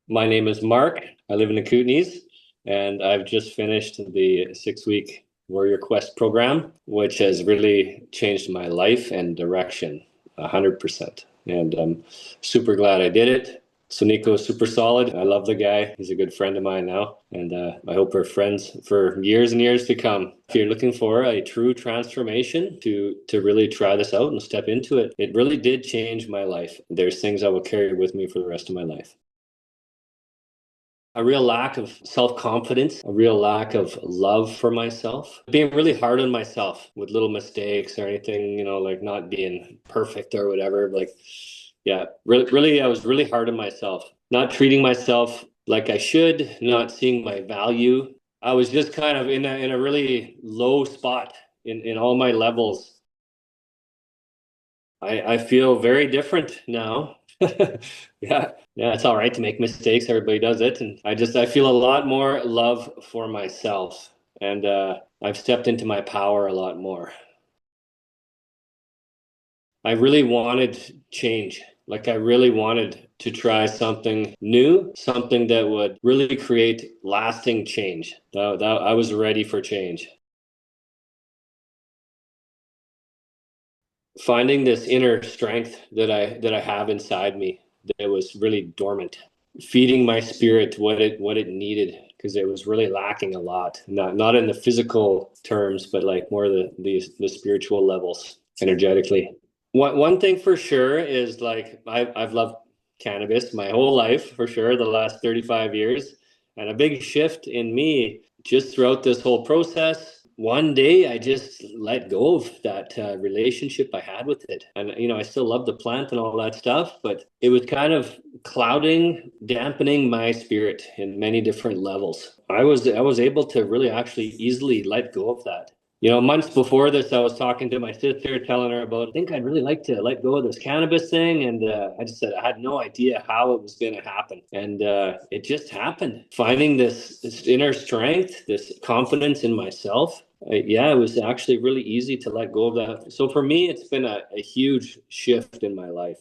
My name is Mark. I live in the Kootenays, and I've just finished the 6-week WarriorQuest program, which has really changed my life and direction 100%. And I'm super glad I did it. So Nico's super solid. I love the guy. He's a good friend of mine now, and I hope we're friends for years and years to come. If you're looking for a true transformation to really try this out and step into it, it really did change my life. There's things I will carry with me for the rest of my life. A real lack of self-confidence, a real lack of love for myself, being really hard on myself with little mistakes or anything, like not being perfect or whatever. Like, yeah, really, I was really hard on myself, not treating myself like I should, not seeing my value. I was just kind of in a really low spot in all my levels. I feel very different now. Yeah, yeah, it's all right to make mistakes. Everybody does it, and I feel a lot more love for myself, and I've stepped into my power a lot more. I really wanted change. Like I really wanted to try something new, something that would really create lasting change. I was ready for change. Finding this inner strength that I have inside me that was really dormant, feeding my spirit what it needed because it was really lacking a lot, not in the physical terms, but like more the spiritual levels energetically. One thing for sure is like I've loved cannabis my whole life, for sure, the last 35 years, and a big shift in me just throughout this whole process. One day I just let go of that relationship I had with it. And, I still love the plant and all that stuff, but it was kind of clouding, dampening my spirit in many different levels. I was able to really actually easily let go of that. Months before this, I was talking to my sister, telling her about, I think I'd really like to let go of this cannabis thing. And I just said, I had no idea how it was going to happen. And it just happened. Finding this inner strength, this confidence in myself. Yeah, it was actually really easy to let go of that. So for me, it's been a huge shift in my life.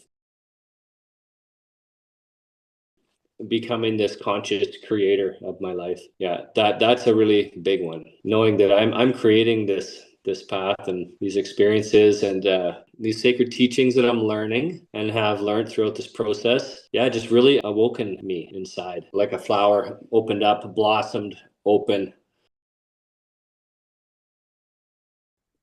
Becoming this conscious creator of my life. Yeah, that's a really big one. Knowing that I'm creating this path and these experiences and these sacred teachings that I'm learning and have learned throughout this process. Yeah, just really awoken me inside, like a flower opened up, blossomed, open.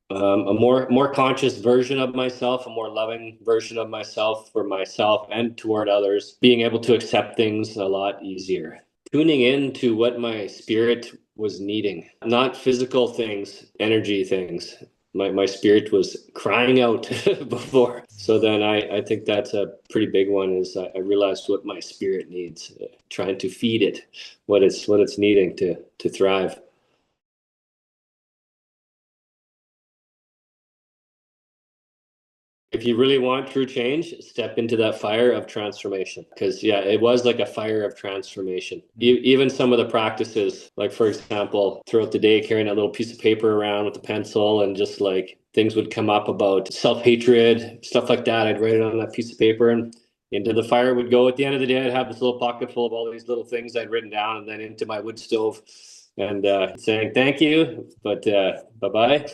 A more conscious version of myself, a more loving version of myself for myself and toward others, being able to accept things a lot easier. Tuning in to what my spirit was needing, not physical things, energy things. My spirit was crying out before. So then I think that's a pretty big one is I realized what my spirit needs, trying to feed it what it's needing to thrive. If you really want true change, step into that fire of transformation. Because, yeah, it was like a fire of transformation. Even some of the practices, like, for example, throughout the day, carrying a little piece of paper around with a pencil and just like things would come up about self hatred, stuff like that. I'd write it on that piece of paper and into the fire would go. At the end of the day, I'd have this little pocket full of all these little things I'd written down and then into my wood stove and saying thank you, but bye bye.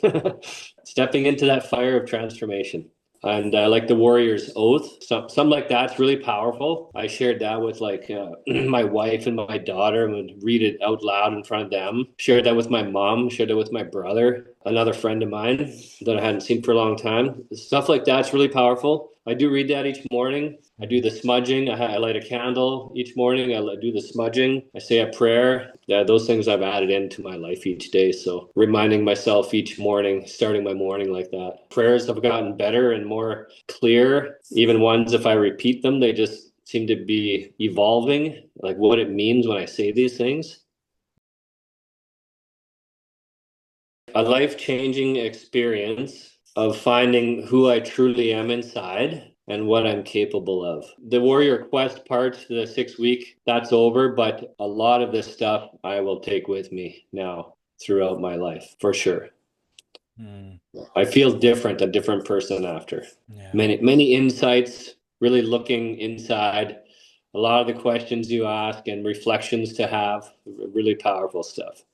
Stepping into that fire of transformation. And like the warrior's oath, something like that's really powerful. I shared that with like my wife and my daughter and would read it out loud in front of them. Shared that with my mom, shared it with my brother, another friend of mine that I hadn't seen for a long time. Stuff like that's really powerful. I do read that each morning. I do the smudging. I light a candle each morning. I do the smudging. I say a prayer. Yeah, those things I've added into my life each day. So reminding myself each morning, starting my morning like that. Prayers have gotten better and more clear. Even ones, if I repeat them, they just seem to be evolving, like what it means when I say these things. A life-changing experience of finding who I truly am inside and what I'm capable of. The Warrior Quest part, the 6 week, that's over, but a lot of this stuff I will take with me now throughout my life, for sure. Mm, I feel different, a different person after. yeah. Many insights, really looking inside, a a lot of the questions you ask and reflections to have. Really powerful stuff.